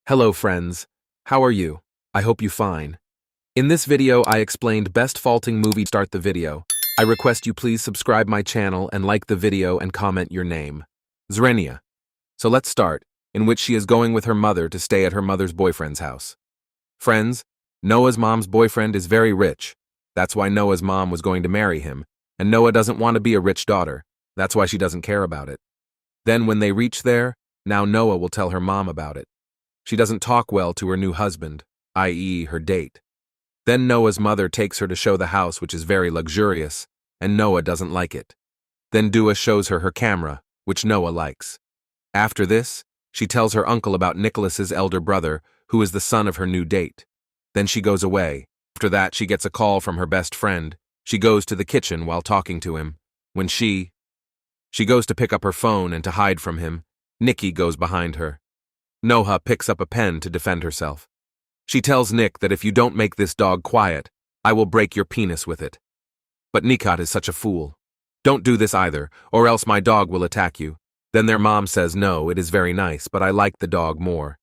Hello friends, how are you? I hope you fine. In this video I explained best faulting movie. Start the video. I request you please subscribe my channel and like the video and comment your name. Zrenia. So let's start, in which she is going with her mother to stay at her mother's boyfriend's house. Friends, Noah's mom's boyfriend is very rich. That's why Noah's mom was going to marry him, and Noah doesn't want to be a rich daughter. That's why she doesn't care about it. Then when they reach there, now Noah will tell her mom about it. She doesn't talk well to her new husband, i.e. her date. Then Noah's mother takes her to show the house, which is very luxurious, and Noah doesn't like it. Then Dua shows her camera, which Noah likes. After this, she tells her uncle about Nicholas's elder brother, who is the son of her new date. Then she goes away. After that, she gets a call from her best friend. She goes to the kitchen while talking to him. When she goes to pick up her phone and to hide from him, Nikki goes behind her. Noha picks up a pen to defend herself. She tells Nick that if you don't make this dog quiet, I will break your penis with it. But Nikat is such a fool. Don't do this either, or else my dog will attack you. Then their mom says no, it is very nice, but I like the dog more.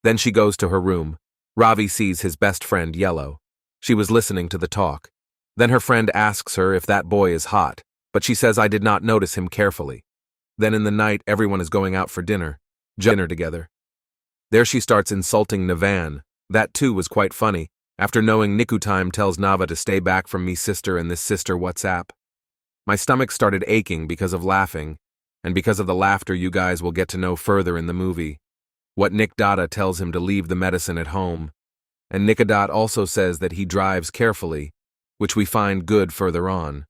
Then she goes to her room. Ravi sees his best friend Yellow. She was listening to the talk. Then her friend asks her if that boy is hot, but she says I did not notice him carefully. Then in the night everyone is going out for dinner together. There she starts insulting Navan. That too was quite funny. After knowing Nikutime tells Nava to stay back from me sister and this sister WhatsApp. My stomach started aching because of laughing, and because of the laughter you guys will get to know further in the movie. What Nick Dada tells him to leave the medicine at home. And Nikadat also says that he drives carefully, which we find good further on.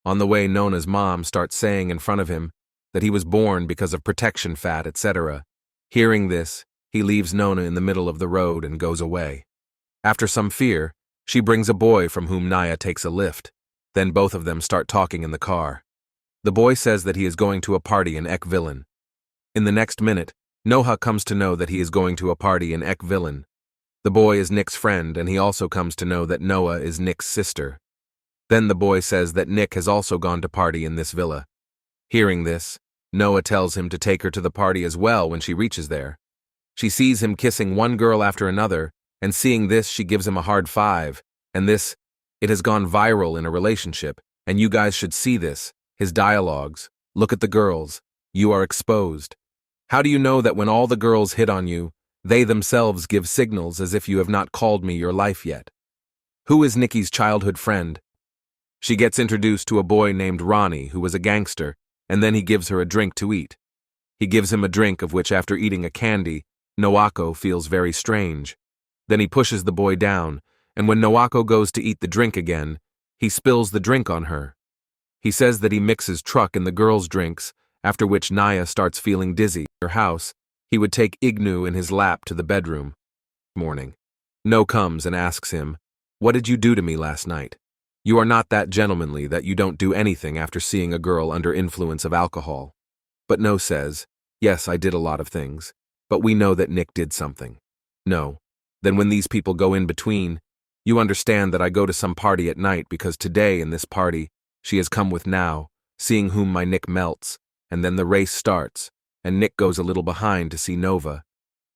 On the way, Nona's mom starts saying in front of him that he was born because of protection fat, etc. Hearing this, he leaves Nona in the middle of the road and goes away. After some fear, she brings a boy from whom Naya takes a lift. Then both of them start talking in the car. The boy says that he is going to a party in Ek Villain. In the next minute, Noha comes to know that he is going to a party in Ek Villain. The boy is Nick's friend, and he also comes to know that Noah is Nick's sister. Then the boy says that Nick has also gone to party in this villa. Hearing this, Noah tells him to take her to the party as well when she reaches there. She sees him kissing one girl after another, and seeing this she gives him a hard 5, and this, it has gone viral in a relationship, and you guys should see this, his dialogues. Look at the girls, you are exposed. How do you know that when all the girls hit on you, they themselves give signals as if you have not called me your life yet? Who is Nikki's childhood friend? She gets introduced to a boy named Ronnie who was a gangster, and then he gives her a drink to eat. He gives him a drink of which after eating a candy, Noako feels very strange. Then he pushes the boy down, and when Noako goes to eat the drink again, he spills the drink on her. He says that he mixes truck in the girls' drinks, after which Naya starts feeling dizzy. Her house, he would take Ignu in his lap to the bedroom. Morning. No comes and asks him, "What did you do to me last night? You are not that gentlemanly that you don't do anything after seeing a girl under influence of alcohol." But No says, "Yes, I did a lot of things. But we know that Nick did something." No. Then when these people go in between, you understand that I go to some party at night because today in this party, she has come with Now, seeing whom my Nick melts, and then the race starts, and Nick goes a little behind to see Nova.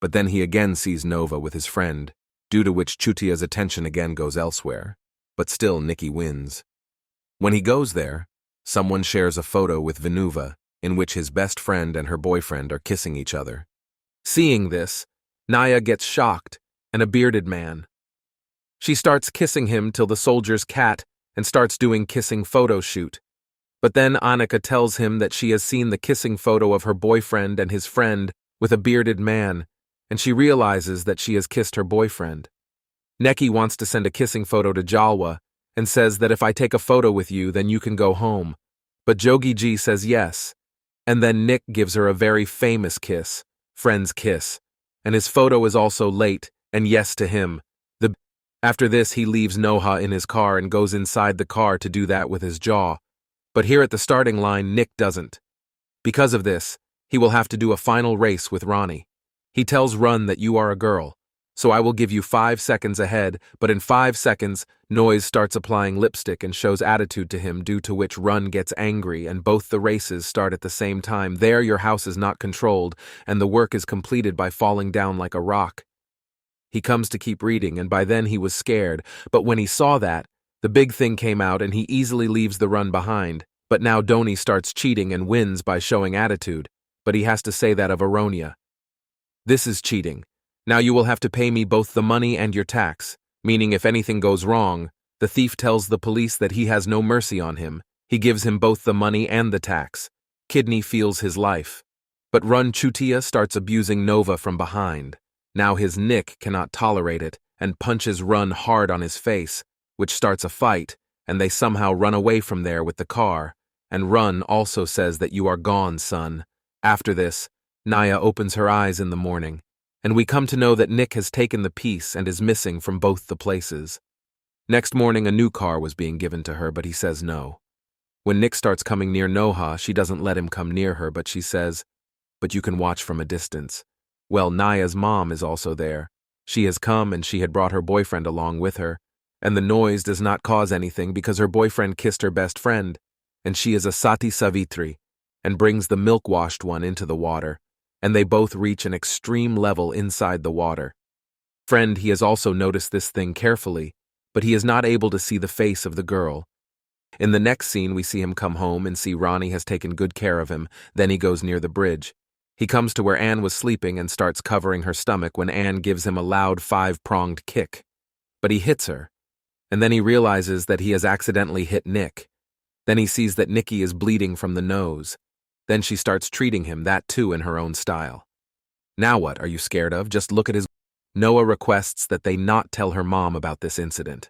But then he again sees Nova with his friend, due to which Chutia's attention again goes elsewhere. But still Nikki wins. When he goes there, someone shares a photo with Vinuva, in which his best friend and her boyfriend are kissing each other. Seeing this, Naya gets shocked, and a bearded man. She starts kissing him till the soldier's cat and starts doing kissing photo shoot. But then Annika tells him that she has seen the kissing photo of her boyfriend and his friend with a bearded man, and she realizes that she has kissed her boyfriend. Neki wants to send a kissing photo to Jalwa and says that if I take a photo with you, then you can go home. But Jogi G says yes, and then Nick gives her a very famous kiss. Friend's kiss, and his photo is also late, and yes to him. After this, he leaves Noha in his car and goes inside the car to do that with his jaw. But here at the starting line, Nick doesn't. Because of this, he will have to do a final race with Ronnie. He tells Run that you are a girl, so I will give you 5 seconds ahead, but in 5 seconds, Noise starts applying lipstick and shows attitude to him, due to which Run gets angry and both the races start at the same time. There your house is not controlled, and the work is completed by falling down like a rock. He comes to keep reading, and by then he was scared, but when he saw that, the big thing came out and he easily leaves the run behind. But now Doni starts cheating and wins by showing attitude, but he has to say that of Aronia. This is cheating. Now you will have to pay me both the money and your tax, meaning if anything goes wrong, the thief tells the police that he has no mercy on him. He gives him both the money and the tax. Kidney feels his life. But Culpatuya starts abusing Nova from behind. Now his Nick cannot tolerate it and punches Run hard on his face, which starts a fight, and they somehow run away from there with the car. And Run also says that you are gone, son. After this, Naya opens her eyes in the morning, and we come to know that Nick has taken the piece and is missing from both the places. Next morning, a new car was being given to her, but he says no. When Nick starts coming near Noha, she doesn't let him come near her, but she says, "But you can watch from a distance." Well, Naya's mom is also there. She has come and she had brought her boyfriend along with her, and the noise does not cause anything because her boyfriend kissed her best friend, and she is a Sati Savitri, and brings the milk-washed one into the water, and they both reach an extreme level inside the water. Friend, he has also noticed this thing carefully, but he is not able to see the face of the girl. In the next scene, we see him come home and see Ronnie has taken good care of him. Then he goes near the bridge. He comes to where Anne was sleeping and starts covering her stomach when Anne gives him a loud 5-pronged kick. But he hits her, and then he realizes that he has accidentally hit Nick. Then he sees that Nikki is bleeding from the nose. Then she starts treating him, that too in her own style. Now what are you scared of? Just look at his... Noah requests that they not tell her mom about this incident.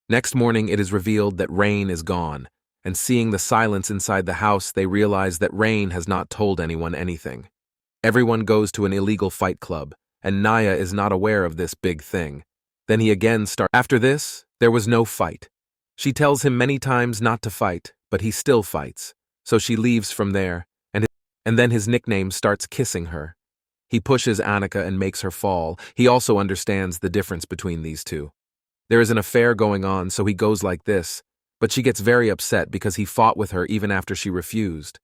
Next morning, it is revealed that Rain is gone, and seeing the silence inside the house, they realize that Rain has not told anyone anything. Everyone goes to an illegal fight club, and Naya is not aware of this big thing. Then he again starts. After this, there was no fight. She tells him many times not to fight, but he still fights, so she leaves from there, and then his nickname starts kissing her. He pushes Annika and makes her fall. He also understands the difference between these two. There is an affair going on, so he goes like this, but she gets very upset because he fought with her even after she refused.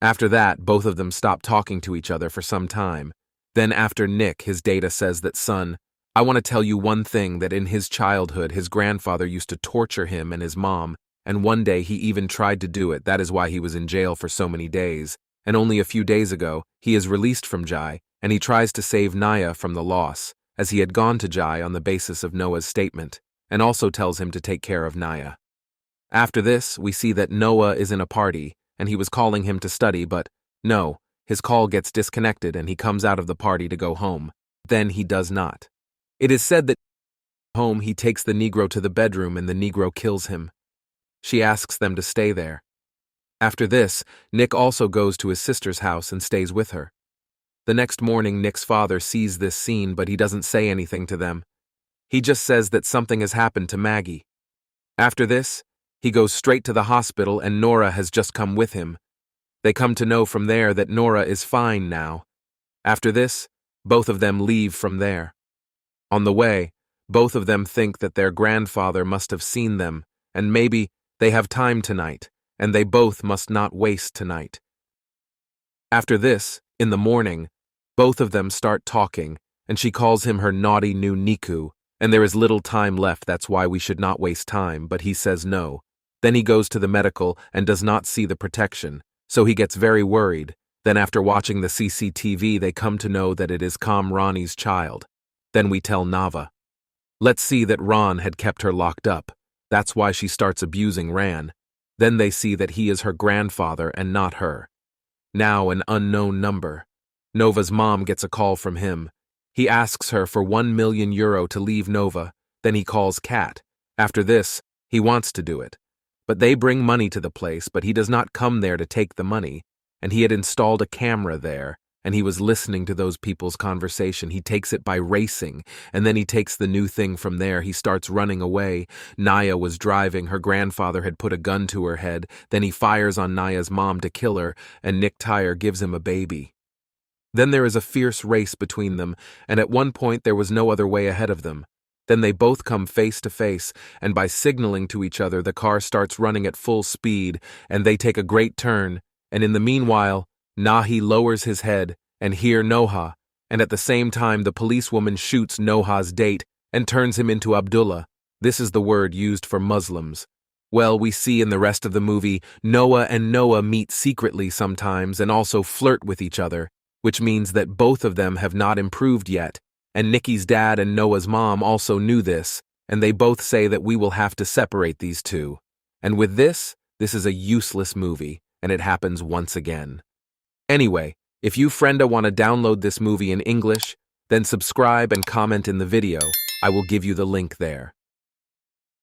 After that, both of them stop talking to each other for some time. Then after Nick, his data says that, "Son, I want to tell you one thing, that in his childhood, his grandfather used to torture him and his mom, and one day he even tried to do it. That is why he was in jail for so many days. And only a few days ago, he is released from Jai, and he tries to save Naya from the loss, as he had gone to Jai on the basis of Noah's statement, and also tells him to take care of Naya. After this, we see that Noah is in a party, and he was calling him to study, but no, his call gets disconnected and he comes out of the party to go home. Then he does not. It is said that home he takes the Negro to the bedroom and the Negro kills him. She asks them to stay there. After this, Nick also goes to his sister's house and stays with her. The next morning, Nick's father sees this scene, but he doesn't say anything to them. He just says that something has happened to Maggie. After this, he goes straight to the hospital and Nora has just come with him. They come to know from there that Nora is fine now. After this, both of them leave from there. On the way, both of them think that their grandfather must have seen them, and maybe they have time tonight, and they both must not waste tonight. After this, in the morning, both of them start talking, and she calls him her naughty new Niku, and there is little time left, that's why we should not waste time, but he says no. Then he goes to the medical and does not see the protection, so he gets very worried. Then after watching the CCTV, they come to know that it is Ronnie's child. Then we tell Nava. Let's see that Ron had kept her locked up. That's why she starts abusing Ran. Then they see that he is her grandfather and not her. Now an unknown number. Nova's mom gets a call from him. He asks her for €1 million to leave Nova. Then he calls Kat. After this, he wants to do it. But they bring money to the place, but he does not come there to take the money. And he had installed a camera there, and he was listening to those people's conversation. He takes it by racing, and then he takes the new thing from there. He starts running away. Naya was driving. Her grandfather had put a gun to her head. Then he fires on Naya's mom to kill her, and Nick Tyre gives him a baby. Then there is a fierce race between them, and at one point there was no other way ahead of them. Then they both come face to face, and by signaling to each other, the car starts running at full speed, and they take a great turn, and in the meanwhile, Nahi lowers his head, and hear Noha, and at the same time the policewoman shoots Noha's date and turns him into Abdullah. This is the word used for Muslims. Well, we see in the rest of the movie, Noah and Noah meet secretly sometimes and also flirt with each other, which means that both of them have not improved yet, and Nikki's dad and Noah's mom also knew this, and they both say that we will have to separate these two. And with this is a useless movie, and it happens once again. Anyway, if you frienda want to download this movie in English, then subscribe and comment in the video. I will give you the link there.